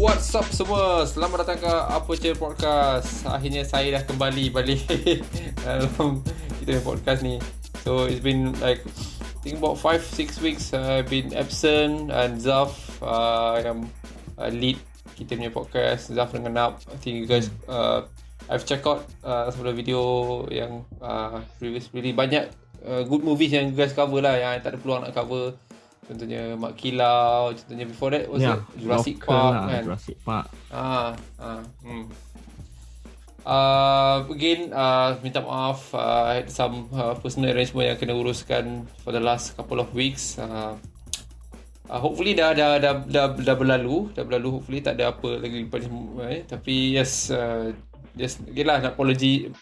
What's up semua? Selamat datang ke Apa Je Podcast. Akhirnya saya dah kembali balik dalam kita podcast ni. So it's been like I think about 5-6 weeks I've been absent, and Zaf yang lead kita punya podcast, Zaf dengan Nap. I think you guys I've check out sebuah video yang previously banyak good movies yang you guys cover lah, yang tak ada peluang nak cover. Contohnya Mak Kilau, contohnya before that was Jurassic Park lah, kan. Jurassic Park. Again, minta maaf, I had some personal arrangement yang kena uruskan for the last couple of weeks. Hopefully dah berlalu, hopefully tak ada apa lagi lepas ni. Tapi yes, just again lah, nak apology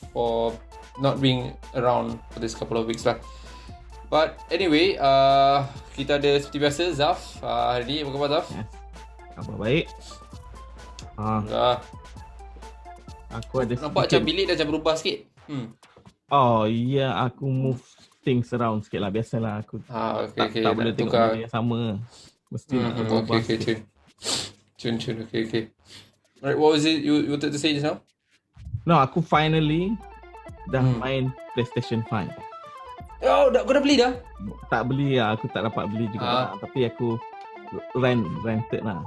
for not being around for this couple of weeks lah. But anyway, kita ada seperti biasa Zaf hari ni. Apa khabar Zaf? Khabar baik. Aku ada nampak macam bilik dah macam berubah sikit. Oh ya, aku move things around sikit lah. Biasalah aku okay. tak boleh tengok tukar benda yang sama. Mesti nak berubah sikit. Okay. Alright, what was it you wanted to say just now? No, aku finally dah main PlayStation 5. Oh, kau dah beli dah? Tak beli lah, aku tak dapat beli juga. Tapi aku rented lah.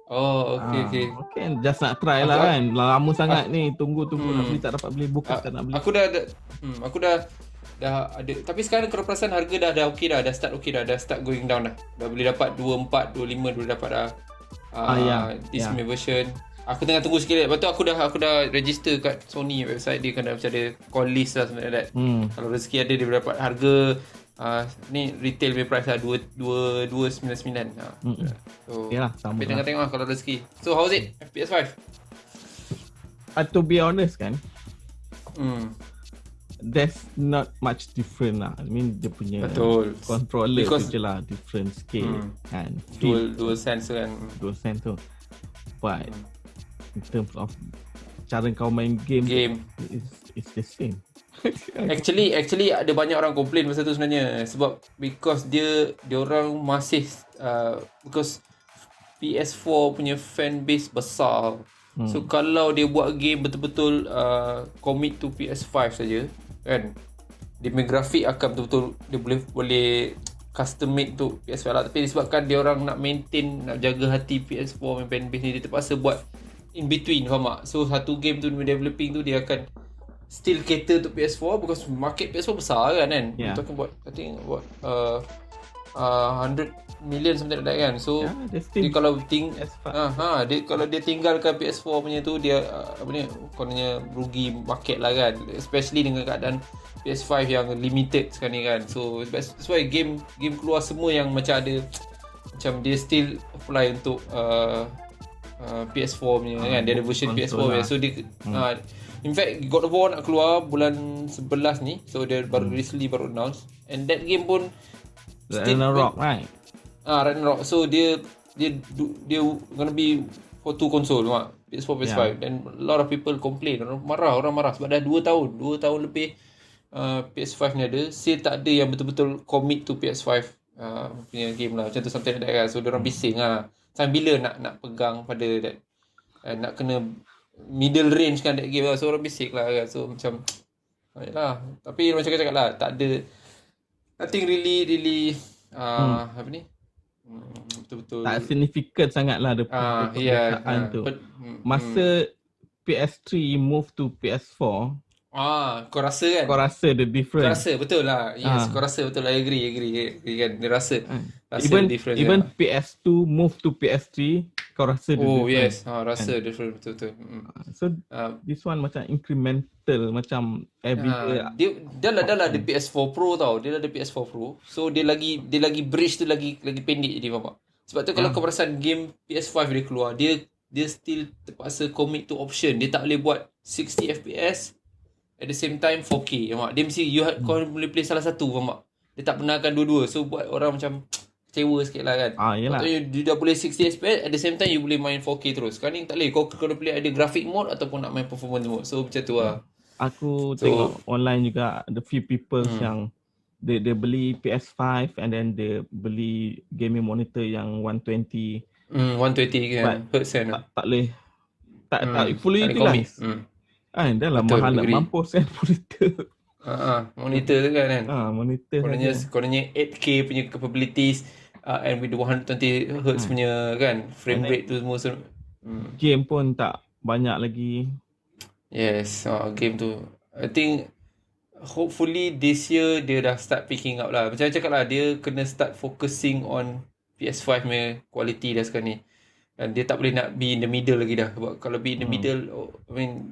Oh, okay. Okay, just nak try lah kan. Lama sangat ni, tunggu nak beli, tak dapat beli, bukan tak nak beli. Aku dah ada. Tapi sekarang kalau perasan harga dah okey dah, start okey dah start going down dah. Dah boleh dapat 24, 25 dah dapat dah. This version. Aku tengah tunggu sikit. Lepas tu aku dah register kat Sony website dia, kan macam ada call list lah sebenarnya. Kalau rezeki ada, dia dapat harga ni retail punya price lah 299. So yalah, sama lah. Tengok kalau rezeki. So how's it? PS5? To be honest kan, there's not much different lah. I mean dia punya controller tu je lah different scale kan. Dual sense kan. Dual sense tu. But in terms of cara kau main game it's the same. Actually ada banyak orang komplain pasal tu sebenarnya, sebab because dia orang masih because PS4 punya fan base besar. So kalau dia buat game betul-betul commit to PS5 saja kan, dia punya grafik akan betul-betul dia boleh custom made tu PS5 lah. Tapi disebabkan dia orang nak maintain, nak jaga hati PS4 punya fan base ni, dia terpaksa buat in between, faham tak? So satu game tu developing tu dia akan still cater to PS4 because market PS4 besar kan. We're talking about I think about 100 million something like that kan. So dia kalau kalau dia tinggalkan PS4 punya tu, dia kononnya rugi market lah kan, especially dengan keadaan PS5 yang limited sekarang ni kan. So that's why game keluar semua yang macam ada, macam dia still apply untuk PS4 punya kan. Dia ada version PS4 punya. So dia in fact God of War nak keluar bulan 11 ni. So dia baru announce, and that game pun Ragnarok, right? Ragnarok. So dia gonna be for two console, PS4, PS5. And a lot of people complain, orang marah sebab dah 2 tahun lebih PS5 ni ada, still tak ada yang betul-betul commit to PS5 punya game lah, macam tu something like that kan. So diorang bising lah, sampai bila nak pegang pada that, nak kena middle range kan that game lah. So orang bising lah kan. So macam lah. Tapi macam cakap lah, tak ada nothing really betul-betul tak significant sangat lah perbezaan tu. Masa PS3 move to PS4, kau rasa kan? Kau rasa the difference? Kau rasa betul lah. Yes, kau rasa betul lah. I agree kan. Dia rasa even the difference. Even PS2 move to PS3, kau rasa the difference? Rasa difference betul. So this one macam incremental, macam every day. Dia dah ada PS4 Pro tau. Dia dah ada PS4 Pro. So dia lagi bridge tu lagi pendek jadi, faham tak? Sebab tu kalau kau perasan game PS5 dia keluar, dia still terpaksa commit to option. Dia tak boleh buat 60 FPS at the same time 4K, faham tak? Dia mesti kau boleh play salah satu, faham tak? Dia tak benarkan dua-dua. So buat orang macam kecewa sikit lah kan. Yelah. Maksudnya dia dah boleh 60 FPS, at the same time you boleh main 4K terus. Sekarang ni tak boleh. Kau kena play ada graphic mode ataupun nak main performance mode. So macam tu lah. Aku tengok online juga, the few people yang dia beli PS5 and then dia beli gaming monitor yang 120 120 kan. Hertz kan. Tak boleh tak fully tak boleh commit. utilize. Dah lah Betul, mahal nak agree. mampus kan monitor. Monitor tu kan. Monitor Kononnya 8K punya capabilities and with the 120 Hz punya kan frame rate tu semua. Game pun tak banyak lagi. Yes, game tu. I think hopefully this year dia dah start picking up lah. Macam cakap lah, dia kena start focusing on PS5 punya quality dah sekarang ni. Dan dia tak boleh nak be in the middle lagi dah. Sebab kalau be in the middle,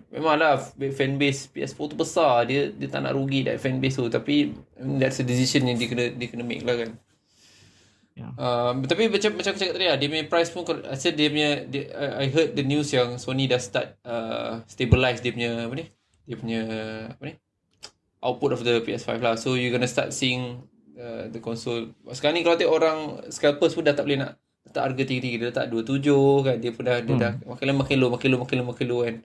memanglah fanbase PS4 tu besar. Dia tak nak rugi that fanbase tu. Tapi that's a decision yang dia kena make lah kan. Tapi macam aku cakap tadi lah, dia punya price pun rasa dia punya I heard the news yang Sony dah start stabilize dia punya output of the PS5 lah. So you're gonna start seeing the console. Sekarang ni kalau tengok orang scalpers pun dah tak boleh nak letak harga tinggi-tinggi. Dia letak 27 kan. Dia pun dah makin low kan.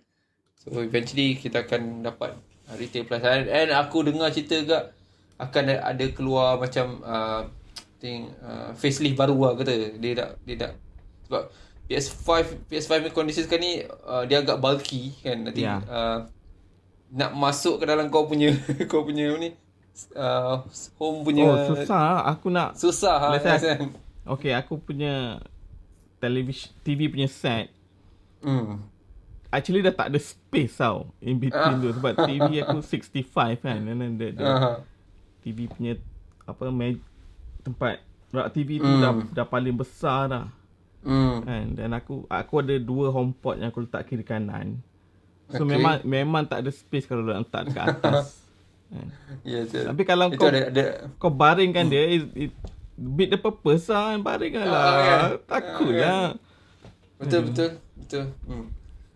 So eventually kita akan dapat retail price. And aku dengar cerita juga akan ada keluar macam facelift baru lah kata. Dia tak sebab PS5 punya kondisi sekarang ni dia agak bulky kan. Nanti nak masuk ke dalam kau punya ni home punya susah. Aku nak susah kan. Okay, aku punya TV punya set actually dah tak ada space tau in between tu. Sebab TV aku 65 kan. And then the TV punya tempat rak TV tu dah paling besar dah. Kan? Dan aku ada 2 HomePod yang aku letak kiri kanan. So memang tak ada space kalau nak letak dekat atas. Tapi kalau kau baringkan dia, it beat the purpose lah. Baringkan lah. Takut lah. Betul.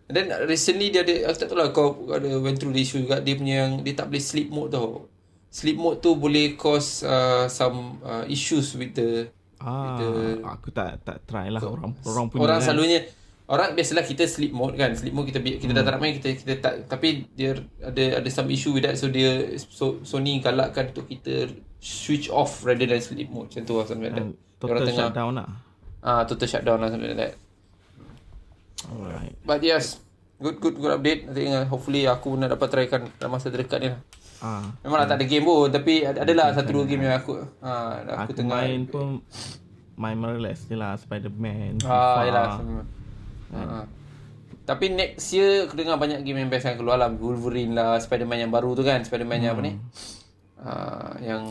And then recently dia ada, aku tak tahu lah kau ada went through the issue juga, dia punya yang dia tak boleh sleep mode tau. Sleep mode tu boleh cause some issues with the aku tak try lah. Orang punya orang selalunya orang biasalah kita sleep mode kan. Sleep mode kita dah tak nak main, kita tak, tapi dia ada some issue with that. So Sony galakkan untuk kita switch off rather than sleep mode. Macam tu lah, something like that. Total shutdown lah. Total shutdown lah, something like that. Alright. But yes, good update. I think hopefully aku nak dapat try kan dalam masa terdekat ni lah. Memanglah tak ada game pun, tapi adalah 1-2 game yang aku tengah main pun main Morales je lah, Spider-Man, yalah. Tapi next year aku dengar banyak game yang best yang keluar lah. Wolverine lah, Spider-Man yang baru tu kan, Spider-Man yang apa ni, yang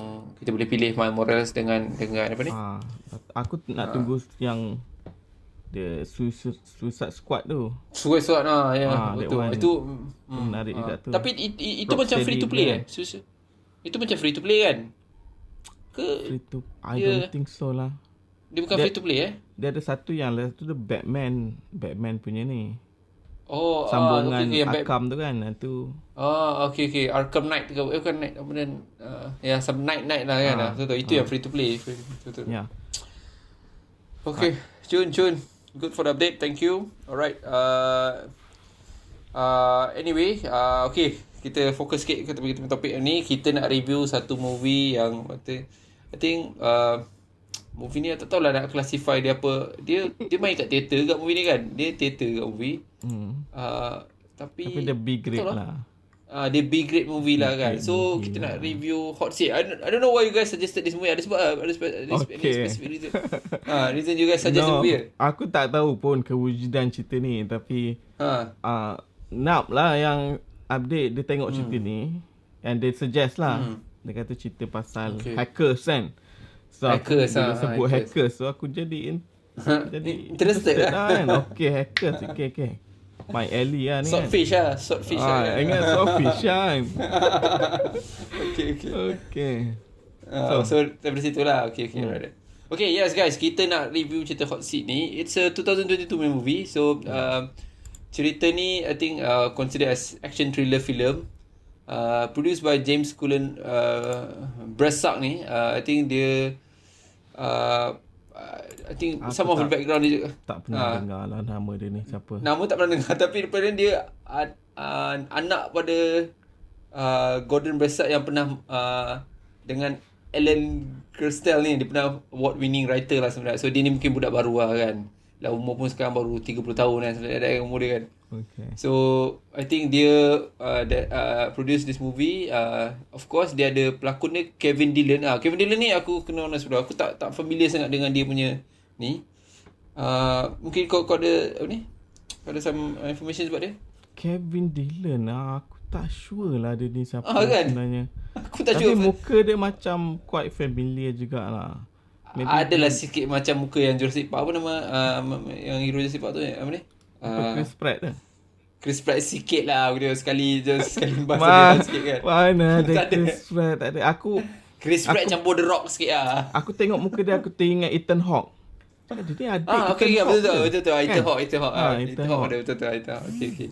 kita boleh pilih Miles Morales dengan apa ni. Aku nak tunggu yang the Suicide Squad tu. Suicide Squad betul. Itu menarik juga tu. Tapi itu macam free to play Itu macam free to play kan? Free to I don't think so lah. Dia bukan free to play Dia ada satu yang tu the Batman punya ni. Sambungan Arkham tu kan tu. Okay. Arkham Knight ke bukan Knight, kemudian some Knight lah kan. Itu yang free to play. Betul. Ya. Okay, Jun. Good for the update. Thank you. Alright. Anyway, okay, kita fokus sikit ke topik ni. Kita nak review satu movie yang I think movie ni tak tahulah nak classify dia apa. Dia main kat teater kat movie ni kan. Dia teater kat movie. Tapi dia big grade lah. Dia big grade movie lah kan. So kita nak review Hot Seat. I don't know why you guys suggested this movie. Ada sebab ada specific reason. Reason you guys suggest the movie. Aku tak tahu pun kewujudan cerita ni, tapi Nap lah yang update dia tengok cerita ni, and they suggest lah. Dia kata cerita pasal hackers kan. So dia sebut hackers. So aku jadi interested lah kan. Okay, hackers. Okay. My alley lah ni Swordfish kan. Swordfish lah. Ingat Swordfish kan. Okay. So dari situ lah. Okay. Right. Okay, yes guys, kita nak review cerita Hot Seat ni. It's a 2022 movie. So cerita ni I think considered as action thriller film. Produced by James Cullen Bressak ni. I think dia I think some of the background dia tak pernah dengar lah nama dia ni siapa. Nama tak pernah dengar, tapi daripada dia anak pada Gordon Bressak yang pernah dengan Ellen Gerstel ni, dia pernah award winning writer lah sebenarnya. So dia ni mungkin budak baru lah kan. Lah umur pun sekarang baru 30 tahun kan. Ada umur dia kan. Okay. So I think dia produce this movie. Of course dia ada pelakon dia Kevin Dillon. Kevin Dillon ni aku kenal sebelah. Aku tak familiar sangat dengan dia punya ni. Mungkin kau ada apa ni? Kau ada some information sebab dia? Kevin Dillon aku tak sure lah dia ni siapa kan? sebenarnya. Aku tak Tapi sure. muka dia macam quite familiar jugalah. Adalah sikit macam muka yang Jurassic Park. Apa nama yang hero Jurassic Park tu apa ni? Chris Pratt dah. Chris Pratt sikit lah dia sekali bahasa dia sikit kan. Mana ada Tak ada. Chris Pratt, tak ada. Chris Pratt campur The Rock sikit lah. Aku tengok muka dia aku teringat Ethan Hawke. Jadi ada Okay, Ethan Hawke betul. ke? Ethan Hawke. Ethan Ethan Hawke ada betul. Okay.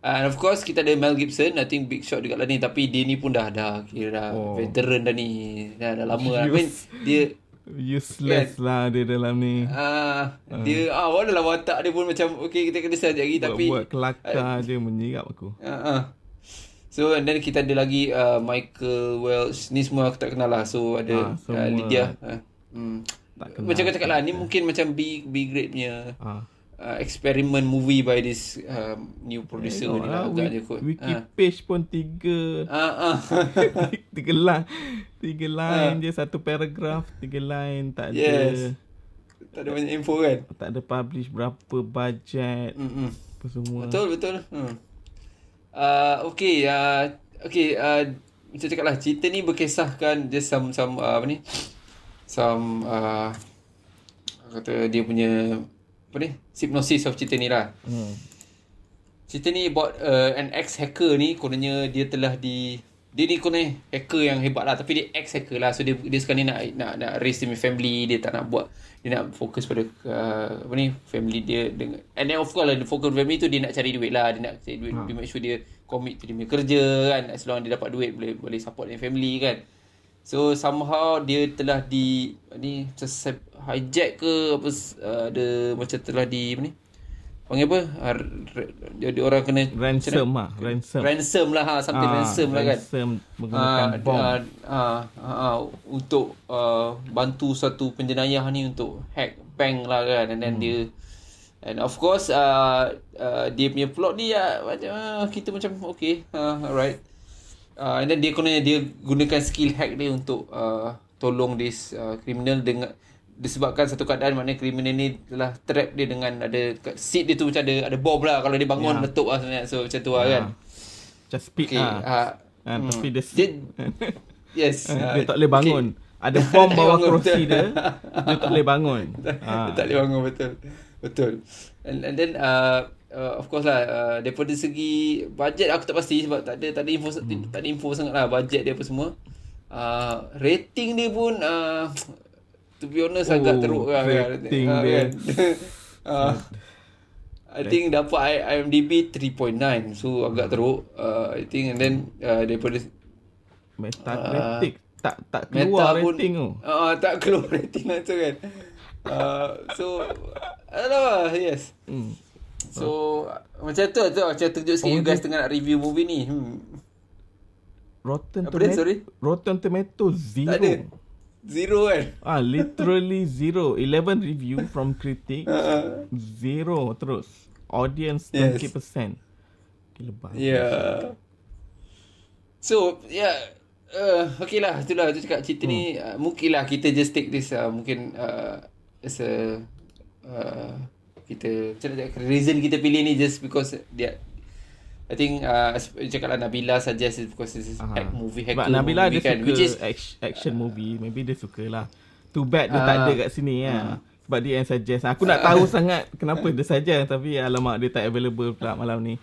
And of course kita ada Mel Gibson. I think big shot juga lah ni. Tapi dia ni pun dah kira veteran dah ni. Dah lama lah. I mean, dia useless lah dia dalam ni. Dia walau watak dia pun macam okay kita kena sekejap lagi tapi buat kelakar je menyirap aku. So and then kita ada lagi Michael Welch. Ni semua aku tak kenal lah. So ada Lydia. Macam kau cakap lah, ni mungkin macam B grade punya experiment movie by this new producer ni lah agaknya kot. Wiki page pun 3 tiga line je, satu paragraph 3 line, tak ada tak ada banyak info kan, tak ada publish berapa budget apa semua. Betul. Macam cakap lah, cerita ni berkisahkan just some apa ni, kata dia punya apa ni, synopsis of cerita ni lah. Cerita ni about an ex-hacker ni. Kononnya dia telah dia ni kononnya hacker yang hebat lah, tapi dia ex-hacker lah. So dia sekarang ni nak raise dia punya family. Dia tak nak buat, dia nak fokus pada apa ni, family dia dengan, and then of course lah, the focus family tu dia nak cari duit lah. Dia nak cari duit, dia make sure dia commit to dia punya kerja kan. As long dia dapat duit boleh support dia family kan. So somehow dia telah hijack ke apa, ada macam telah apa ni, panggil apa, dia orang kena ransom lah something ransom lah kan, menggunakan bom untuk bantu satu penjenayah ni untuk hack bank lah kan. And then dia, and of course dia punya plot ni macam kita macam okay, alright. And then dia gunakan skill hack dia untuk tolong this criminal dengan disebabkan satu keadaan, maknanya criminal ni telah trap dia dengan ada seat dia tu macam ada bom lah, kalau dia bangun meletup lah sebenarnya. So macam tu lah kan, just speak tapi dia yes, dia tak boleh bangun. Ada bom bawah kerusi dia tak boleh bangun. Dia tak boleh bangun, betul. And then of course lah, daripada segi budget aku tak pasti sebab tak ada info sangat lah budget dia apa semua. Rating dia pun to be honest agak teruk lah rating dia I think dapat IMDb 3.9, so agak teruk I think. And then daripada Metacritic tak keluar rating tu. Tak keluar rating lah tu kan. So alah, yes. So macam tu macam tunjuk sikit you guys tengah nak review movie ni. Rotten Tomatoes 0. Tak ada. 0 kan? Literally 0. 11 review from critic, 0 terus. Audience 20%. Gila banget. So okay lah, itulah tu cakap cerita ni. Mungkin lah kita just take this mungkin as a kita reason kita pilih ni just because dia, I think cakap lah Nabila suggest it because this is movie hacker. Nabila movie dia kan, suka action movie. Maybe dia suka lah. Too bad dia tak ada kat sini ya. Sebab dia yang suggest. Aku nak tahu sangat kenapa dia suggest, tapi alamak dia tak available pula malam ni.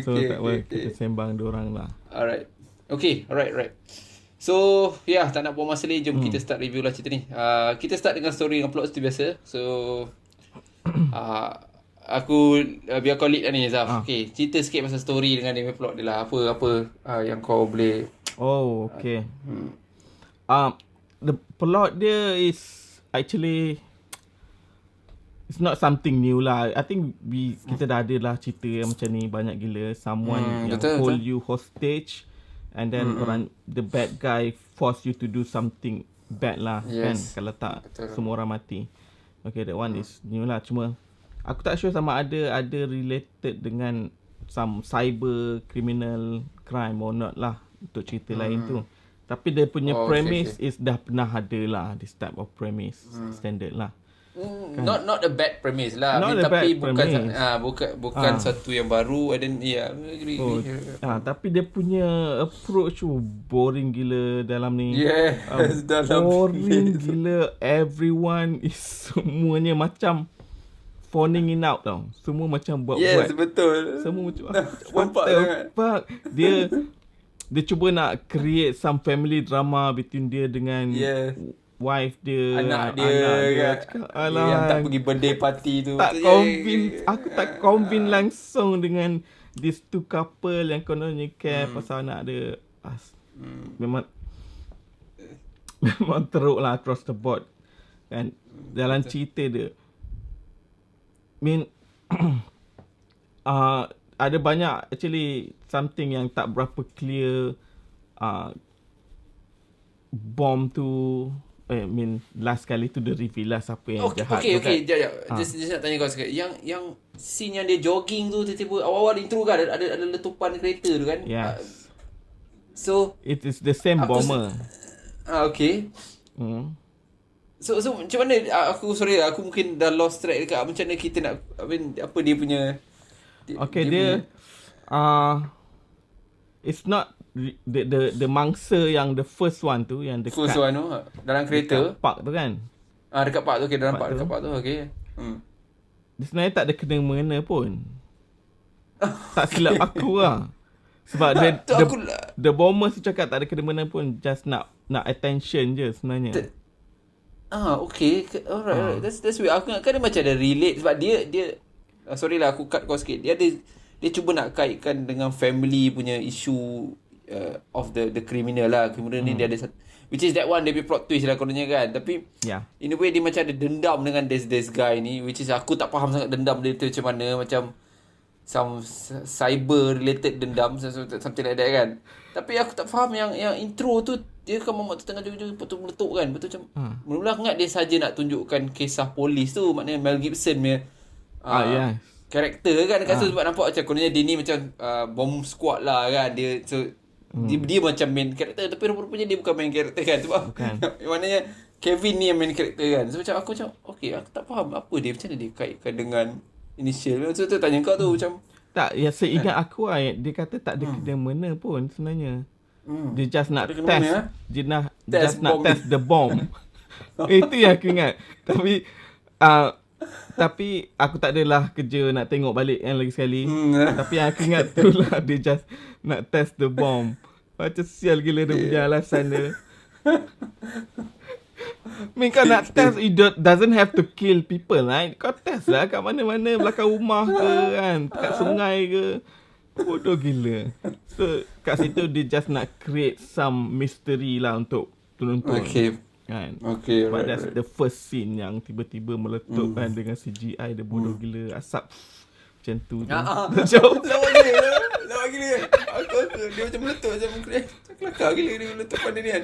So tak apa, kita sembang diorang lah. Alright. So tak nak buang masa lagi, jom kita start review lah cerita ni. Kita start dengan story dengan plot seperti biasa. So aku biar kau lead lah ni Zaf. Okay, cerita sikit pasal story dengan dia punya plot dia lah. Apa yang kau boleh. Okay. The plot dia is actually, it's not something new lah. I think kita dah ada lah cerita yang macam ni banyak gila. Someone yang hold you hostage, and then the bad guy force you to do something bad lah, kan? Kalau tak, semua orang mati. Okay, that one is new lah. Cuma aku tak sure sama ada related dengan some cyber criminal crime or not lah untuk cerita lain tu. Tapi dia punya premise is dah pernah ada lah, this type of premise standard lah. Not a bad premise lah. Not a tapi bad premise. bukan satu yang baru. And then agree. Tapi dia punya approach boring gila dalam ni. Yes, dalam boring gila. Everyone is semuanya macam phoning it out tau. Semua macam buat-buat. Yes, betul. Semua macam What the fuck. Dia cuba nak create some family drama between dia dengan wife dia, anak dia cakap, yang tak pergi birthday party tu. Tak convince, aku tak convince langsung dengan these two couple yang kononnya care pasal anak dia. Memang teruk lah across the board kan dalam cerita dia. Ada banyak actually something yang tak berapa clear. Bomb tu last kali tu dia reveal lah siapa yang jahat tu kan. Just nak tanya kau sikit. Yang scene yang dia jogging tu tiba-tiba awal-awal intro kan ada letupan kereta tu kan. Yes. So it is the same bomber. Okay. So macam mana aku mungkin dah lost track dekat macam mana kita nak apa dia punya dia it's not the mangsa yang the first one tu yang dekat first one tu dalam kereta park tu kan. Dekat park tu dalam park dekat park tu Dia sebenarnya tak ada kena mengena pun. Tak silap aku lah. Sebab the bomber tu cakap tak ada kena mengena pun, just nak attention je sebenarnya. Okay. Alright. That's weird. Aku kan dia macam ada relate sebab dia sorry lah aku cut kau sikit. Dia cuba nak kaitkan dengan family punya issue of the criminal lah. Criminal ni dia ada which is that one dia punya plot twist lah kononnya kan. Tapi in a way dia macam ada dendam dengan this guy ni, which is aku tak faham sangat dendam dia tu macam mana, macam some cyber related dendam something like that kan. Tapi aku tak faham yang intro tu dia kan mamak tu tengah joget betul meletup kan. Betul macam mula aku ingat dia saja nak tunjukkan kisah polis tu, maknanya Mel Gibson punya karakter kan dekat situ, sebab nampak macam kononnya dia ni macam bomb squad lah kan. Dia dia macam main karakter, tapi rupanya dia bukan main karakter kan, sebab maknanya Kevin ni yang main karakter kan. So macam aku okay, aku tak faham apa dia, macam mana dia kaitkan dengan initial. So tu tanya kau tu macam tak, ya seingat aku dia kata tak ada kena mena pun sebenarnya. Dia just nak test. Dia just nak test the bomb. Itu yang aku ingat. Tapi aku tak adalah kerja nak tengok balik yang lagi sekali. Tapi yang aku ingat tu lah dia just nak test the bomb. Macam sial gila dia punya alasan dia. Kau nak test, it doesn't have to kill people, right? Kau test lah kat mana-mana, belakang rumah ke kan, kat sungai ke. Bodoh gila. So kat situ dia just nak create some mystery lah untuk penonton. Okay Kan? Okay, but that's the first scene yang tiba-tiba meletup kan dengan CGI dia bodoh gila, asap macam tu. Lawak gila. Aku dia macam meletup macam kelakar gila dia meletupan dia ni kan.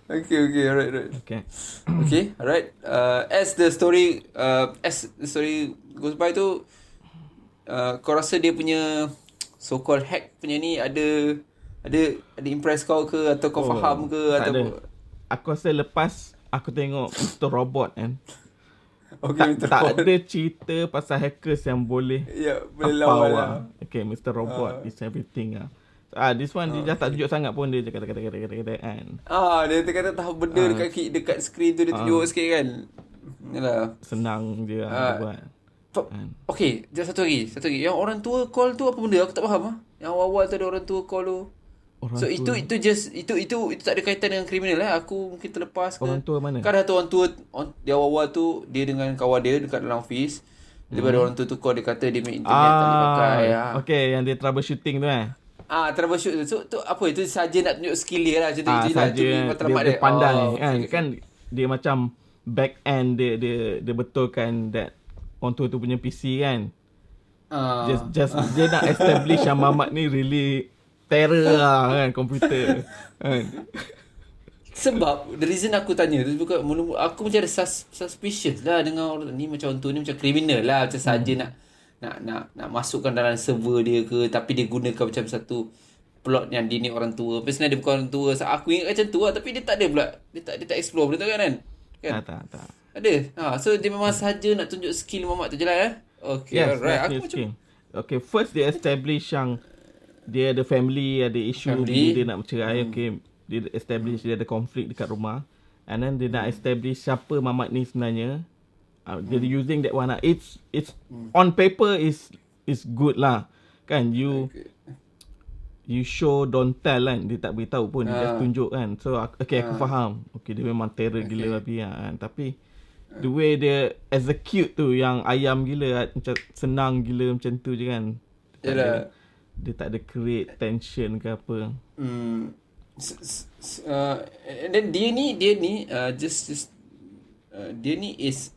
Okay, alright. Okay, alright. As the story goes by tu, kau rasa dia punya so-called hack punya ni ada impress kau ke, atau kau faham ke, atau ada. Aku rasa lepas aku tengok Mr. Robot kan, tak ada cerita pasal hackers yang boleh lawan lah. Okay, Mr. Robot is everything lah. This one dia tak tunjuk sangat pun, dia cakap kan. Dia kata tahu benda dekat skrin tu dia tunjuk sikit kan. Yalah. Senang je dia buat. Okay, satu lagi. Yang orang tua call tu apa benda? Aku tak faham Yang awal tu ada orang tua call tu. So itu tak ada kaitan dengan kriminal Aku mungkin terlepas ke. Orang tua mana? Kan ada orang tua dia awal tu dia dengan kawan dia dekat dalam office. Daripada orang tua tu call, dia kata dia main internet tak boleh pakai. Okay, yang dia troubleshooting tu troubleshoot tu. So tu apa itu saja nak tunjuk skill dia lah. Macam tu je lah. Dia pandai kan dia macam back end dia betulkan that orang tua tu punya PC kan. Just dia nak establish yang Mamat ni really terror lah kan, komputer kan. Sebab the reason aku tanya tu bukan mula-mula aku macam ada suspicious lah dengan orang ni, macam orang tu ni macam criminal lah, macam saja nak masukkan dalam server dia ke, tapi dia gunakan macam satu plot yang dia ni orang tua. Tapi sebenarnya dia bukan orang tua. Aku ingat macam tu lah, tapi dia tak ada pula. Dia tak explore benda tu kan? Tak. Ada. So dia memang saja nak tunjuk skill mamak tu je lah. Okay, Yes, alright. Aku macam macam okay, first dia establish yang dia ada family, ada issue dia nak bercerai. Okay, dia establish dia ada konflik dekat rumah, and then dia nak establish siapa mamat ni sebenarnya. Dia using that one. It's on paper is good lah, kan? You show don't tell kan. Dia tak beritahu pun, dia just tunjuk kan. So okay, aku faham. Okay, dia memang terror gila babi kan. Tapi the way dia execute tu yang ayam gila, macam senang gila macam tu je kan. Dia tak ada create tension ke apa. And then dia ni dia ni is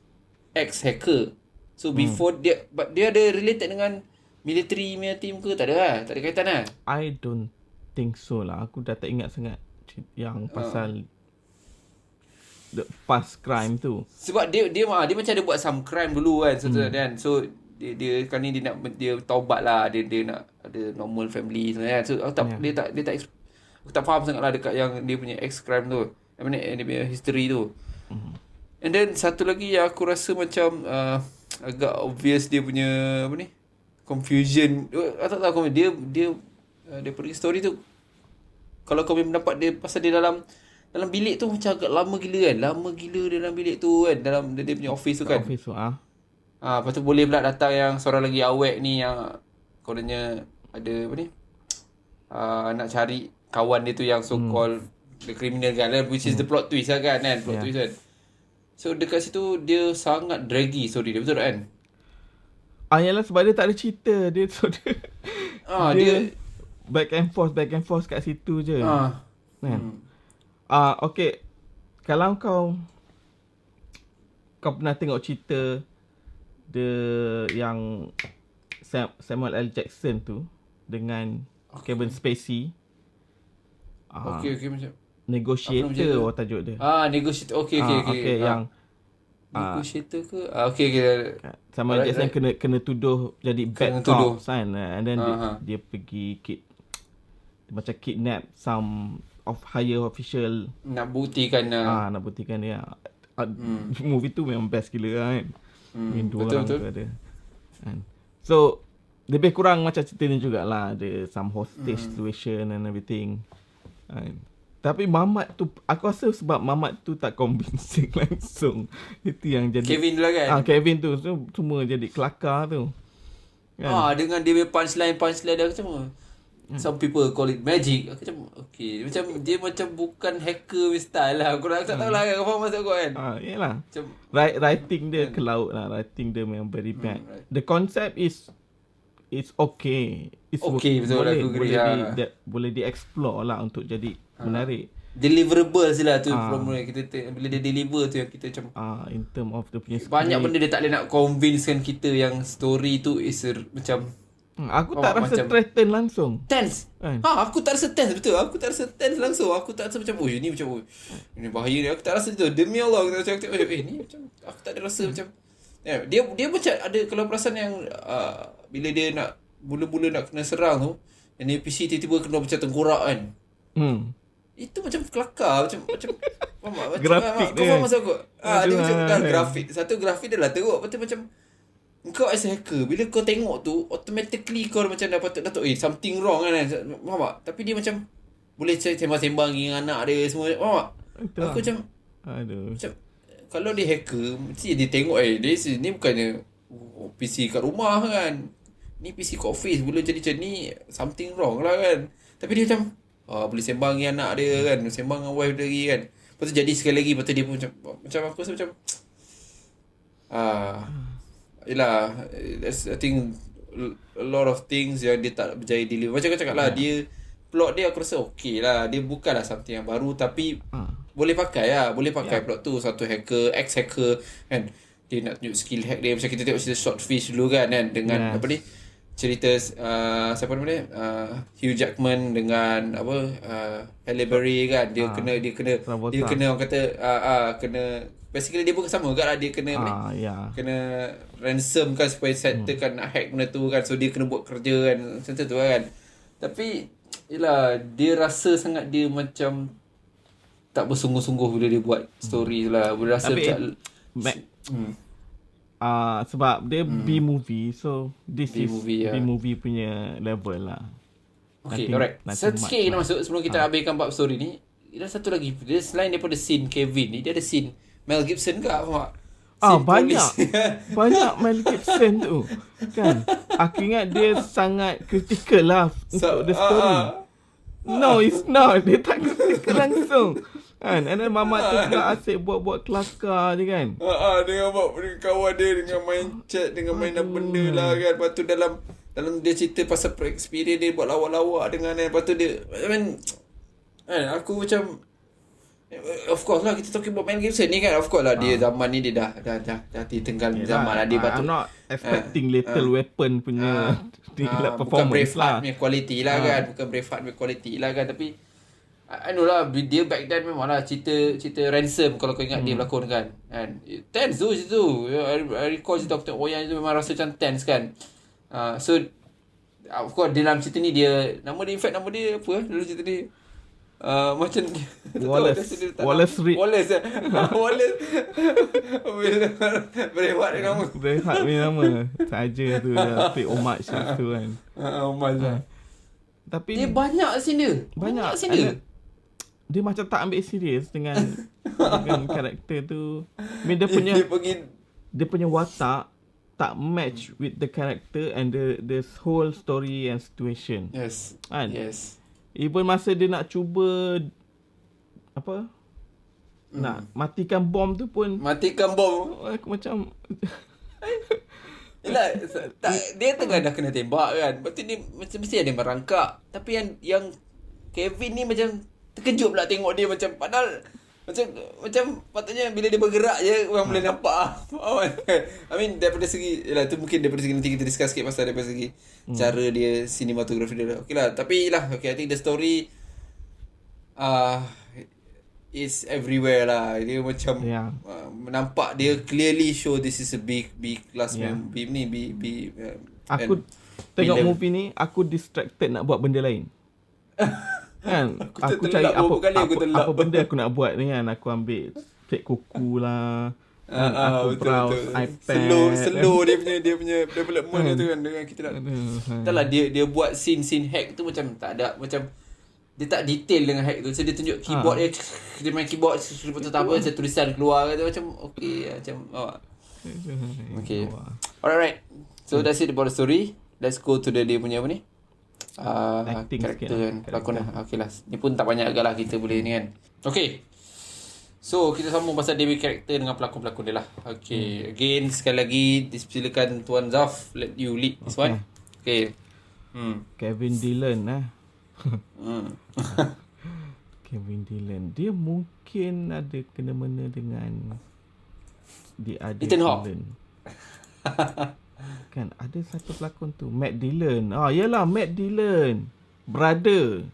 ex-hacker. So before dia, but dia ada related dengan military punya team ke? Tak ada lah. Tak ada kaitan lah. I don't think so lah. Aku dah tak ingat sangat yang pasal the past crime tu. Sebab dia macam ada buat some crime dulu kan. Kan. So dia kali ni dia taubat lah. Dia nak ada normal family sebenarnya. So aku tak faham sangat lah dekat yang dia punya ex-crime tu. I mean, dia punya history tu. And then satu lagi yang aku rasa macam agak obvious dia punya apa ni, confusion. Aku tak tahu dia pergi story tu. Kalau kau mendapat dia pasal dia dalam bilik tu macam agak lama gila kan. Lama gila dalam bilik tu kan. Dalam dia punya office tu kan. Office tu lepas tu boleh pula datang yang seorang lagi awek ni yang kononnya ada apa ni, nak cari kawan dia tu yang so called the criminal kan, which is the plot twist lah kan. Plot twist kan. So dekat situ dia sangat draggy story dia, betul tak kan? Yalah, sebab dia tak ada cerita. Dia dia back and forth kat situ je. Kan? Okay. Kalau kau pernah tengok cerita yang Samuel L. Jackson tu dengan Kevin Spacey. Okay, macam Negotiator tajuk dia. Negotiator. Okay. Yang negotiator ke? Okay. Samuel Jackson kena tuduh jadi bad cops kan. And then dia pergi macam kidnap some of higher official. Nak buktikan dia. Movie tu memang best gila kan. Betul. Ada. And so lebih kurang macam cerita ni jugalah. Ada some hostage situation and everything. Tapi mamat tu, aku rasa sebab mamat tu tak convincing langsung. Itu yang jadi Kevin tu lah kan. Kevin tu semua jadi kelakar tu kan? Dengan dia punya punchline dia macam some people call it magic. Aku macam okay, macam dia macam bukan hacker style lah. Aku tak tahu lah kan. Kau faham maksud aku kan? Yelah, macam writing dia ke laut lah. Writing dia memang very bad. The concept is okay. It's okay, betul lah. Aku agree boleh di-explore lah untuk jadi menarik. Deliverables lah tu. Bila dia deliver tu yang kita macam in term of the punya banyak benda dia tak boleh nak convincekan kita yang story tu is macam aku tak rasa threaten langsung. Tense. Aku tak rasa tense, betul. Aku tak rasa tense langsung. Aku tak rasa macam ni macam ini bahaya ni. Aku tak rasa tu. Demi Allah aku macam ni macam aku tak ada rasa macam dia macam ada kalau perasan yang bila dia nak mula-mula nak kena serang tu, yang NPC tiba-tiba kena macam tengkorak kan. Itu macam kelakar macam grafik dia. Kau faham maksud aku? Dia macam grafik. Satu grafik dia lah teruk. Betul macam kau as a hacker, bila kau tengok tu automatically kau macam dah patut something wrong kan. Faham tak? Tapi dia macam boleh sembang-sembang dengan anak dia semua. Faham tak? Aku macam macam kalau dia hacker mesti dia tengok ni bukannya PC kat rumah kan. Ni PC kat office, boleh jadi macam ni, something wrong lah kan. Tapi dia macam boleh sembang dengan anak dia kan, sembang dengan wife dia lagi kan. Lepas tu jadi sekali lagi, lepas tu dia pun macam aku rasa macam yelah, I think a lot of things yang dia tak berjaya deliver. Macam kau cakap lah, dia plot dia aku rasa okay lah. Dia bukanlah something yang baru, tapi boleh pakai lah. Boleh pakai plot tu. Satu hacker, ex-hacker kan, dia nak tunjuk skill hack dia. Macam kita tengok cerita Swordfish dulu kan, dengan apa ni, cerita siapa nama dia? Hugh Jackman dengan apa? Halle Berry kan. Dia kena Travolta. dia kena orang kata kena basically dia pun sama juga lah, dia kena kena ransom kan supaya settlekan nak hack benda tu kan, so dia kena buat kerja kan macam tu kan. Tapi yelah, dia rasa sangat dia macam tak bersungguh-sungguh bila dia buat story tu lah. Dia rasa macam sebab dia B-movie, so this B-movie, is B-movie punya level lah. Okay, alright. Sikit kita masuk sebelum kita habiskan bab story ni. Ada satu lagi, dia selain daripada scene Kevin ni, dia ada scene Mel Gibson ke apa? Banyak Mel Gibson tu kan. Aku ingat dia sangat kritikal lah untuk the story. No, it's not. Dia tak kritikal langsung kan. And then Mamat tu pula asyik buat kelakar je kan. Dengan buat kawan dia, dengan main chat, dengan main benda lah kan. Lepas tu dalam dia cerita pasal experience dia buat lawak-lawak dengan dia. Lepas tu dia aku macam, of course lah, kita talking about Mel Gibson ni kan. Of course lah, dia zaman ni dia dah tinggal zaman lah dia. I'm not expecting Lethal Weapon punya bukan Braveheart punya quality lah kan. Bukan Braveheart punya quality lah kan. Tapi I know lah, dia back then memang lah cerita ransom, kalau kau ingat dia berlakon kan. And tense tu situ. I recall cerita Dr. Oyan tu memang rasa macam tense kan. So of course dalam cerita ni dia nama dia apa dulu cerita ni macam Wallace Reed. Wallace Braveheart dia nama. Braveheart punya nama saja tu dah take homage tu kan. Homage lah. Tapi dia banyak scene dia. Banyak scene dia. Dia macam tak ambil serius dengan karakter tu. I mean, dia punya watak tak match with the character and the whole story and situation. Yes. Kan? Yes. Even masa dia nak cuba nak matikan bom tu pun. Matikan bom. Aku macam yelah, dia tengah dah kena tembak kan. Lepas tu dia mesti ada merangkak. Tapi yang Kevin ni macam terkejut pula tengok dia macam, padahal macam patutnya bila dia bergerak je orang boleh nampak. I mean daripada segi, yelah tu mungkin daripada segi nanti kita discuss sikit pasal daripada segi cara dia, cinematography dia. Okay lah, tapi lah, okay, I think the story is everywhere lah. Dia macam nampak dia clearly show this is a big class aku tengok movie ni, aku distracted nak buat benda lain. Kan, aku cari apa benda aku nak buat ni kan. Aku ambil cek kuku lah, aku browse iPad, slow dia punya development tu kan. Dengan kita nak entahlah, dia buat scene hack tu macam tak ada, macam dia tak detail dengan hack tu. So dia tunjuk keyboard dia main keyboard, lepas tu tak apa, macam tulisan keluar kata macam okay, macam okay. Alright, so that's it about the story. Let's go to dia punya apa ni, karakter kan, pelakon lah. Okay lah, ni pun tak banyak agak lah kita boleh ni kan. Okay, so kita sambung pasal dia punya karakter dengan pelakon-pelakon dia lah. Okay, again sekali lagi silakan Tuan Zaf, let you lead this one. Okay. Kevin Dillon Kevin Dillon, dia mungkin ada kena-mena dengan The Other Ethan Hawke kan. Ada satu pelakon tu, Matt Dillon. Yalah, Matt Dillon, brother.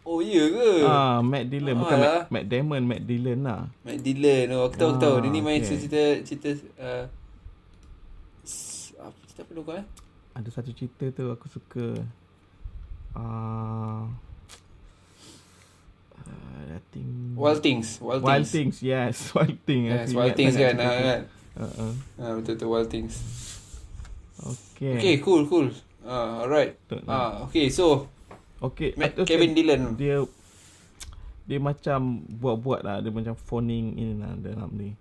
Oh iya ke? Matt Dillon, bukan Matt Damon, Matt Dillon lah. Matt Dillon, aku tahu. Dia ni main cerita apa dulu kan? Ada satu cerita tu aku suka. I think Wild Things. Yes, Wild Things kan. Betul Wild Things. Okay, cool. Alright. Okay, so Kevin Dillon, dia macam buat lah, dia macam phoning in lah dalam ni.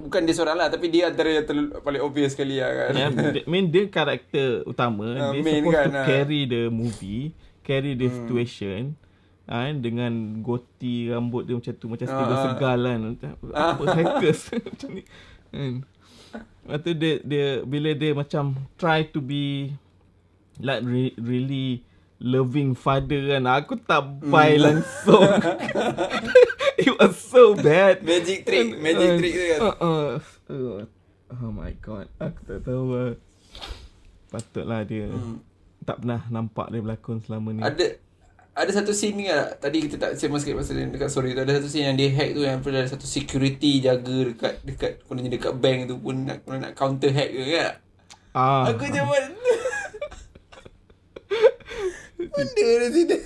Bukan dia seorang lah, tapi dia antara yang paling obvious sekali lah kan. Dia karakter utama. Dia supposed kan, to carry the movie, carry the situation, dengan goti rambut dia macam tu, macam Steven Seagal kan. Apa hackers macam ni. Lepas tu dia bila dia macam try to be like really loving father kan, aku tak buy langsung. It was so bad. Magic trick tu kan. Oh my god, aku tak tahu. Patutlah dia tak pernah nampak dia berlakon selama ni. Ada satu scene ni lah. Tadi kita tak sembang sikit pasal dekat story tu. Ada satu scene yang dia hack tu, yang ada satu security jaga dekat kononnya dekat bank tu pun nak counter hack ke kan. Aku macam benda dia sini.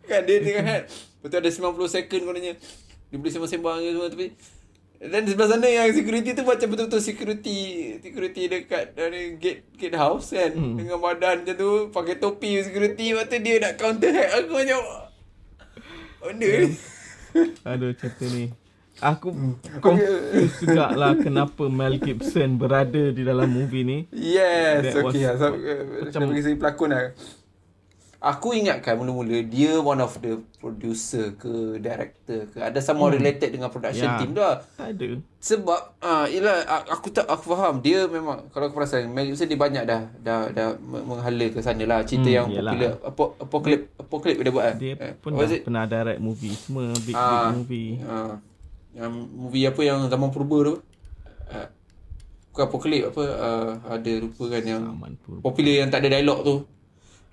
Kan dia tengah hack. Betul ada 90 second kononnya. Dia boleh sembang-sembang je semua, tapi dan di sebelah sana yang security tu macam betul-betul security dekat dari gate house kan. Dengan badan macam tu, pakai topi security, lepas tu dia nak counter hack. Aku macam benda ni. Aduh, cerita ni aku confused juga lah kenapa Mel Gibson berada di dalam movie ni. Yes, That okay lah. macam Bagi segi pelakon lah. Aku ingatkan mula-mula dia one of the producer ke director ke, ada somehow related dengan production team tu lah. Tak ada. Sebab yelah, aku faham dia memang, kalau aku perasan Mel Gibson dia banyak dah menghala ke sana lah. Cerita yang yelah. popular Apocalypse dia buat kan. Dia pun dah pernah direct movie semua, big movie. Yang movie apa yang zaman purba tu, bukan Apocalypse apa, ada lupa kan, yang popular yang tak ada dialog tu.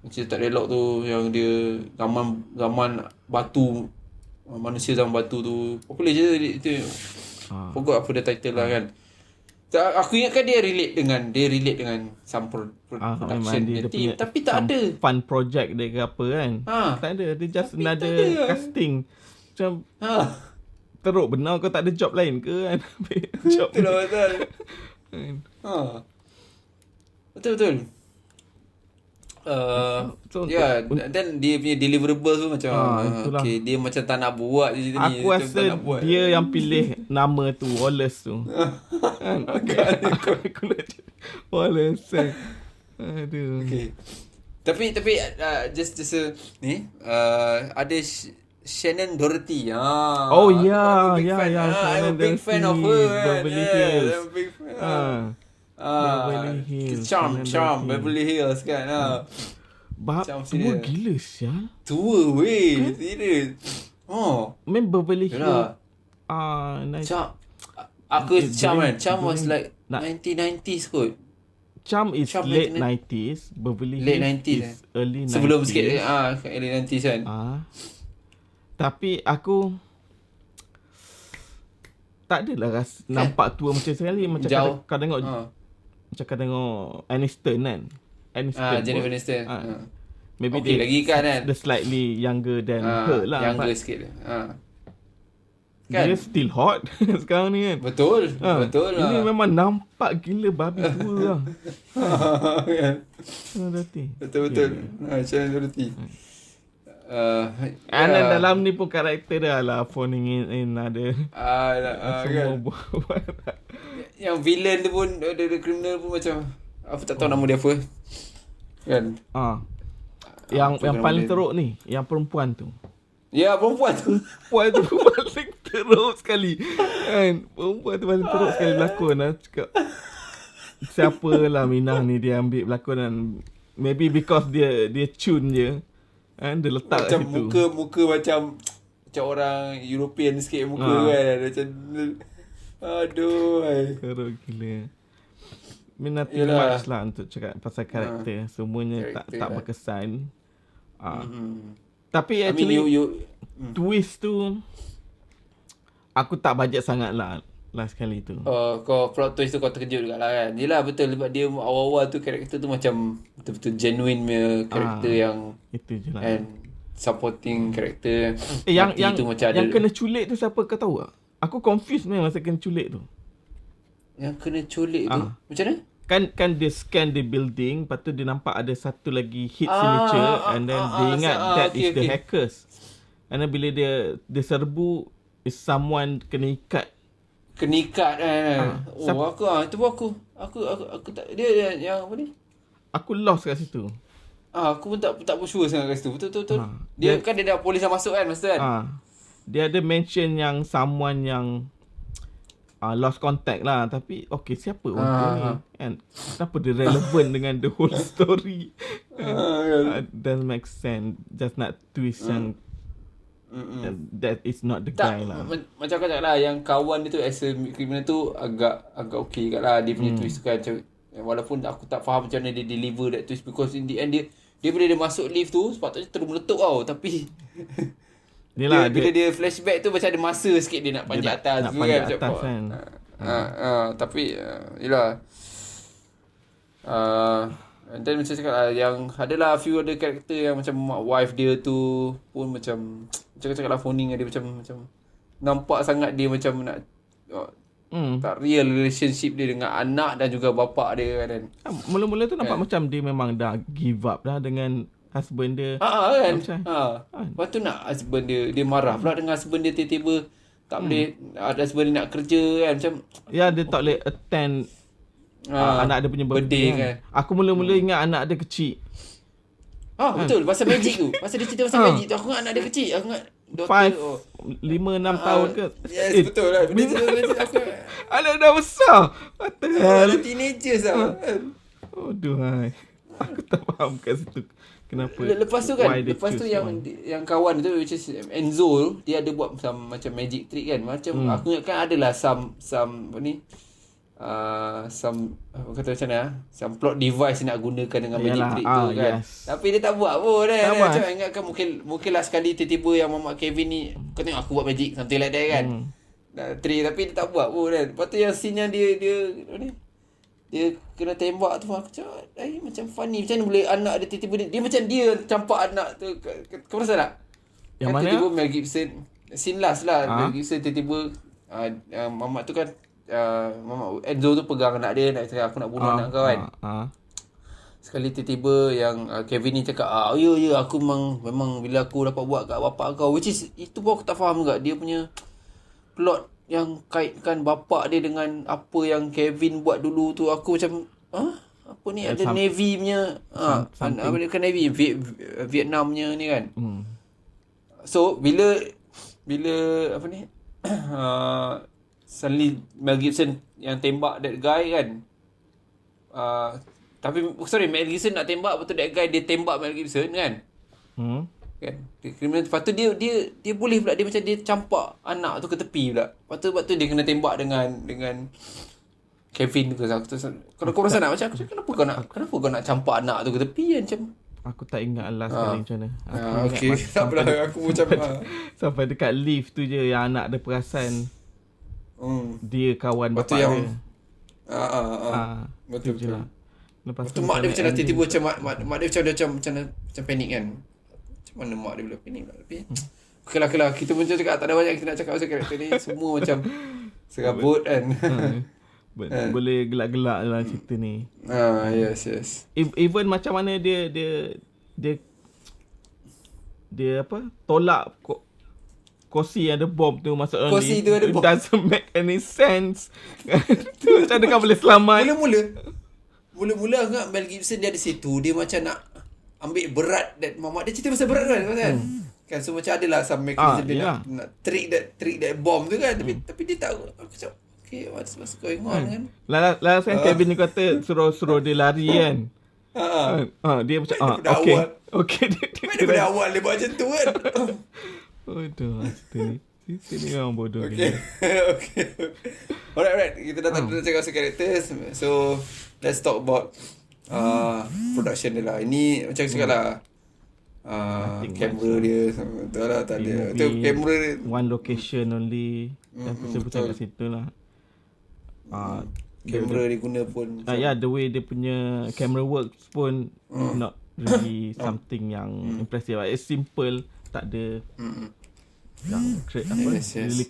Cerita tak dialog tu, yang dia zaman batu, manusia zaman batu tu. Popular je itu. Forgot apa dia title lah kan. Aku ingatkan dia relate dengan some production team, tapi tak ada fun project dia ke apa kan. Tak ada. Dia just another casting. Macam teruk benar kau tak ada job lain ke kan. Job betul lah, betul. Dan dia punya deliverables tu macam okay, dia macam tak nak buat je cerita ni. Aku rasa dia yang pilih nama tu, Wallace tu. Aku nak Wallace. Aduh. Okay. Tapi just ni ada Shannon Doherty. Oh ya. I'm a big fan of her. Beverly Hills. I'm a big fan. Beverly Hills. Charm Beverly Hills kan. Tua gila sial. Tua weh, serius. Main Beverly Hills. Charm. Aku Charm kan. Charm was like 1990s kot. Charm is late 90s. Beverly Hills late 90s is early 90s. Sebelum sikit early 90s kan. Tapi aku tak adalah nampak tua macam sekali. Macam kau tengok macam kau tengok Aniston kan. Jennifer Aniston. Maybe okay, lagi kan. Dia slightly younger than her lah. Younger sikit. Kan? Dia still hot sekarang ni kan. Betul lah. Ini memang nampak gila babi tua lah. Betul. Macam Dorothy. Dalam ni pun karakter dia lah phoning in ada. Kan. Yang villain tu pun, ada criminal pun macam aku tak tahu nama dia apa. Kan? Yang paling teruk ni, yang perempuan tu. Ya, perempuan tu paling teruk sekali. Kan? Perempuan tu paling teruk sekali berlakon lah. Cakap siapalah Minah ni dia ambil berlakon dan maybe because dia tune je. Kan dia letak macam kat situ. Muka macam orang European sikit muka kan. Macam aduh. Teruk gila. Nothing much lah untuk cakap pasal karakter. Semuanya tak berkesan. Tapi actually twist tu aku tak bajet sangat lah last kali tu. Kau plot twist tu kau terkejut juga lah kan. Yelah betul, sebab dia awal-awal tu karakter tu macam betul-betul genuine punya karakter yang itu je lah. And supporting karakter. Yang tu macam yang kena culik tu siapa kau tahu tak? Aku confused memang masa kena culik tu. Yang kena culik tu macam mana? Kan dia scan the building, lepas tu dia nampak ada satu lagi hit signature and then dia ingat that is the hackers. And then bila dia serbu is someone kena ikat kan. Aku tak, dia yang apa ni? Aku lost kat situ. Aku pun tak sure sangat kat situ. Betul. Dia kan dia dah polis dah masuk kan masa kan. Dia ada mention yang someone yang lost contact lah. Tapi okay, siapa orang ni? And kenapa dia relevant dengan the whole story? Doesn't make sense. Just nak twist yang that is not the guy lah. Macam kau cakap lah, yang kawan dia tu as a criminal tu agak okay kat lah. Dia punya twist kan. Walaupun aku tak faham macam mana dia deliver that twist, because in the end dia bila dia masuk lift tu sepatutnya terus meletup tau, tapi bila dia flashback tu macam ada masa sikit dia nak panjat atas nak tu panjat kan, atas kan. Tapi yelah, and then macam cakap yang adalah few other karakter yang macam wife dia tu pun macam cakap lah phoning dia, macam nampak sangat dia macam nak tak real relationship dia dengan anak dan juga bapa dia kan. Mula-mula tu nampak macam dia memang dah give up dah dengan husband dia. Kan. Lepas tu nak husband dia marah pula dengan husband dia, tiba-tiba tak boleh, ada husband dia nak kerja kan, macam dia tak boleh attend anak dia punya birthday kan. Aku mula-mula ingat anak dia kecil. Betul, pasal magic tu. Pasal dia cerita pasal magic tu, aku ingat anak dia kecil. Aku ingat 5, 6 tahun ke. Yes, betul lah. Anak dah besar. What the hell? Anak teenagers lah. Aduh, aku tak faham kat situ kenapa. Lepas tu kan, yang kawan tu, which is Enzo, dia ada buat macam magic trick kan. Macam aku ingat kan adalah some apa ni, kata macam mana, some plot device nak gunakan dengan magic trick tu kan. Yes. Tapi dia tak buat pun kan. Macam ingatkan mungkinlah sekali tiba-tiba yang Mamat Kevin ni, kau tengok aku buat magic, something like that kan. Trick, tapi dia tak buat pun kan. Lepas tu yang scene yang dia kena tembak tu, aku cakap macam funny. Macam mana boleh anak dia tiba-tiba dia macam dia campak anak tu. Kau perasan tak? Yang mana? Tiba-tiba Mel Gibson, scene last lah, Mel Gibson tiba-tiba Mamat tu kan, Mamat Enzo tu pegang anak dia, nak cakap aku nak bunuh anak kau kan. Sekali tiba-tiba yang Kevin ni cakap ya aku memang bila aku dapat buat kat bapak kau, which is itu pun aku tak faham juga dia punya plot yang kaitkan bapak dia dengan apa yang Kevin buat dulu tu. Aku macam apa ni, ada Navy punya American Navy, Vietnamnya ni kan. So bila apa ni suddenly Mel Gibson yang tembak that guy kan, tapi Mel Gibson nak tembak, betul that guy dia tembak Mel Gibson kan. Kan kriminal. Lepas tu dia boleh pula, dia macam dia campak anak tu ke tepi pula. Lepas tu dia kena tembak dengan Kevin tu. Kalau kau rasa nak macam aku cakap, kenapa kau nak campak anak tu ke tepi kan, macam aku tak ingat last kali macam mana. Okey, tak apalah, aku macam sampai dekat lift tu je yang anak dia perasan dia kawan bapak dia. Betul. Lepas tu mak dia macam tiba-tiba macam mak dia macam panik kan. Mana mak dia boleh panik pula. Tapi okey lah, kita pun cakap tak ada banyak kita nak cakap pasal karakter ni. Semua macam serabut kan. Boleh gelak-gelak dalam cerita ni. Yes. Even macam mana dia apa, tolak kursi yang ada bom tu masuk dalam kursi tu ada bom. Doesn't make any sense. Tu macam mana kau boleh selamat? Mula-mula agak Mel Gibson dia ada situ, dia macam nak ambil berat that Mamat dia cerita pasal berat kan. Kan so macam adalah some mechanism dia nak trick that bomb tu kan. Tapi dia tahu, aku cakap okay, what's going on kan. Last kan Kevin ni kata suruh dia lari kan. Dia macam okay dia daripada awal dia buat macam tu kan. Cerita ni memang bodoh. Okay. Alright. Kita dah cakap pasal characters. So let's talk about production dia lah. Ini macam cakap lah, kamera dia betul lah, tak ada. Itu kamera one location only. Dan pusat-pusat kat situ lah. Kamera dia guna pun the way dia punya camera works pun not really something yang impressive. It's simple, tak ada yang really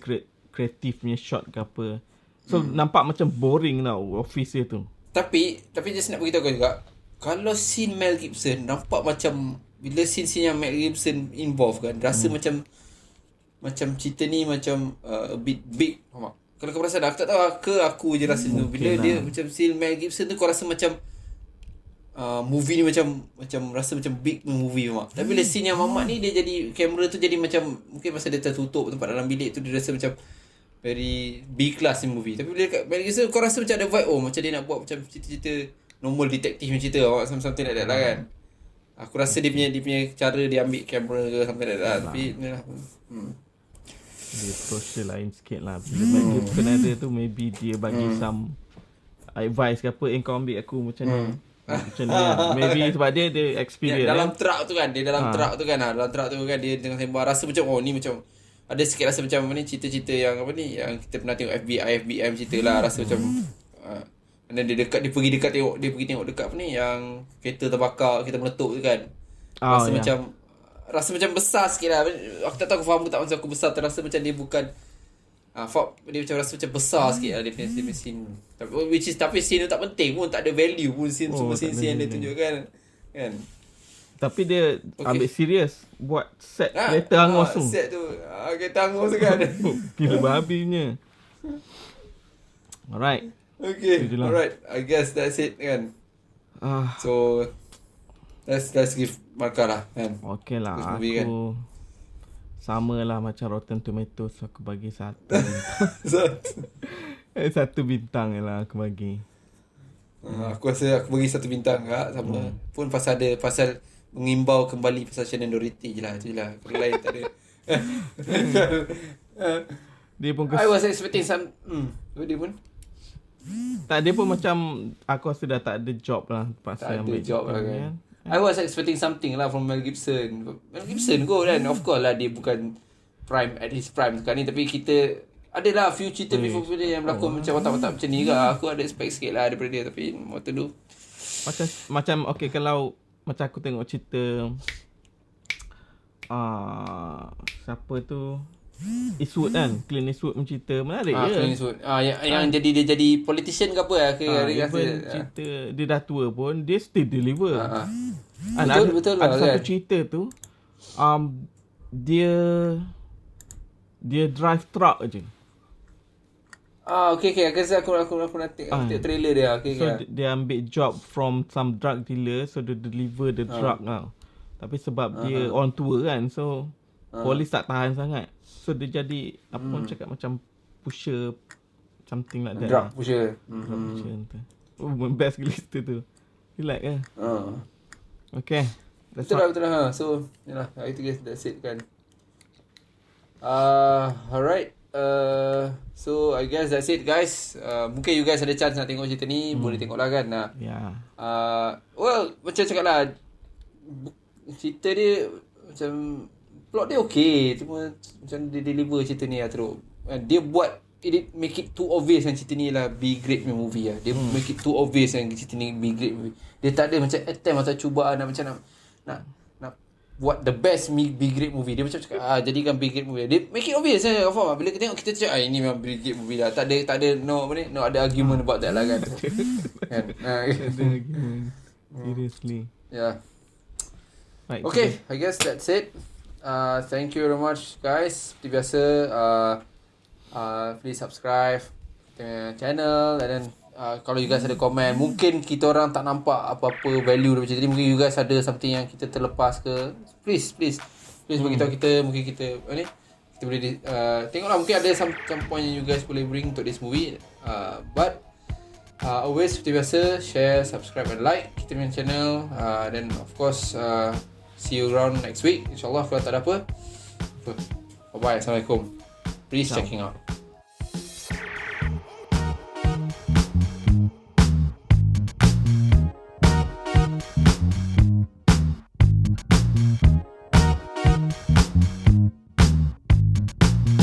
creative punya shot ke apa. So nampak macam boring tau office dia tu. Tapi just nak beritahu kau juga, kalau scene Mel Gibson nampak macam, bila scene yang Mel Gibson involve kan, rasa macam cerita ni macam a bit big. Kalau kau rasa aku tak tahu ke aku je rasa tu. Bila dia macam scene Mel Gibson tu, kau rasa macam movie ni macam rasa macam big movie mak. Tapi bila scene yang Mamat ni, dia jadi kamera tu jadi macam, mungkin pasal dia tertutup tempat dalam bilik tu, dia rasa macam very B-class ni movie. Tapi bila kat Mel Gibson kau rasa macam ada vibe, macam dia nak buat macam cerita-cerita normal detektif macam cerita, something like that lah kan. Aku rasa dia punya cara dia ambil kamera ke something like that. Tapi ni lah. Dia approach dia lain sikit lah. Bila Mel Gibson ada tu, maybe dia bagi some advice ke apa, kau ambil aku macam ni. Macam ni lah. Maybe sebab dia experience. Dalam truck tu kan, dalam truck tu kan dia tengah sembang rasa macam ni macam ada sikit rasa macam apa ni, cerita-cerita yang apa ni yang kita pernah tengok FBI cerita lah, rasa macam dan dia pergi tengok dekat apa ni yang kereta terbakar, kereta meletup tu kan. Rasa macam besar sikit lah. Aku tak tahu aku faham ke tak, macam aku besar terasa macam dia bukan dia macam rasa macam besar sikit lah dia punya scene. Tapi scene tu tak penting pun, tak ada value pun scene, semua scene yang dia tunjukkan kan. Tapi dia ambil serius buat set kereta hangus tu. Set tu kereta hangus tu kan. Gila babi punya. Alright. Okay. Alright. I guess that's it kan. So let's give markah lah kan. Okay lah. Aku kan? Sama lah macam Rotten Tomatoes, aku bagi 1 bintang je lah aku bagi. Aku rasa aku bagi 1 bintang kak sama. Pun pasal mengimbau kembali pasal Shannon Doherty je lah. Tu je lah. Kalau lain tak ada. Dia pun I was expecting some dia pun tak, dia pun macam aku rasa dah tak ada job lah pasal tak ada job lah kan. I was expecting something lah from Mel Gibson kot kan. Of course lah dia bukan at his prime sekarang ni, tapi kita adalah few cerita before dia yang berlakon macam watak-watak macam ni ke. Aku ada expect sikit lah daripada dia, tapi what to do. Macam okay, kalau macam aku tengok cerita siapa tu, Eastwood kan, Clint Eastwood mencerita menarik je. Clint Eastwood. Yang dia jadi politician ke apa cerita dia dah tua pun dia still deliver. Betul ada lah, satu kan? cerita tu dia drive truck je. Okay. Aku nak tengok trailer dia. Dia ambil job from some drug dealer, so dia deliver the drug now. Tapi sebab dia on tour kan, so polis tak tahan sangat. So dia jadi apa orang cakap macam pusher, something like that. Drug pusher. Best gila cerita tu. You like ke? Okay. Betul lah. So, yalah, itu guys, that's it kan. Alright. So I guess that's it guys. Mungkin you guys ada chance nak tengok cerita ni, boleh tengok lah kan. Well, macam cakap lah, cerita dia macam plot dia okay, cuma macam dia deliver cerita ni lah teruk. Dia buat make it too obvious yang cerita ni lah B grade movie lah. Dia make it too obvious yang cerita ni B grade movie. Dia tak ada macam attempt atau cubaan nak buat the best B grade movie. Dia macam cakap jadikan B grade movie. Dia make it obvious lah. Faham tak? Bila kita tengok kita cakap ini memang B grade movie lah. Tak ada no ada argument about that lah kan. Kan? Seriously. Yeah. Right, okay, I guess that's it. Thank you very much guys. Seperti biasa please subscribe the channel, and then kalau you guys ada komen, mungkin kita orang tak nampak apa-apa value daripada cerita ni, mungkin you guys ada something yang kita terlepas ke, please beritahu kita. Mungkin kita kita boleh tengoklah, mungkin ada some point yang you guys boleh bring untuk this movie. But always seperti biasa, share, subscribe and like kita punya channel. Then of course see you around next week, InsyaAllah. Kalau tak ada apa, bye bye, Assalamualaikum. Please checking out.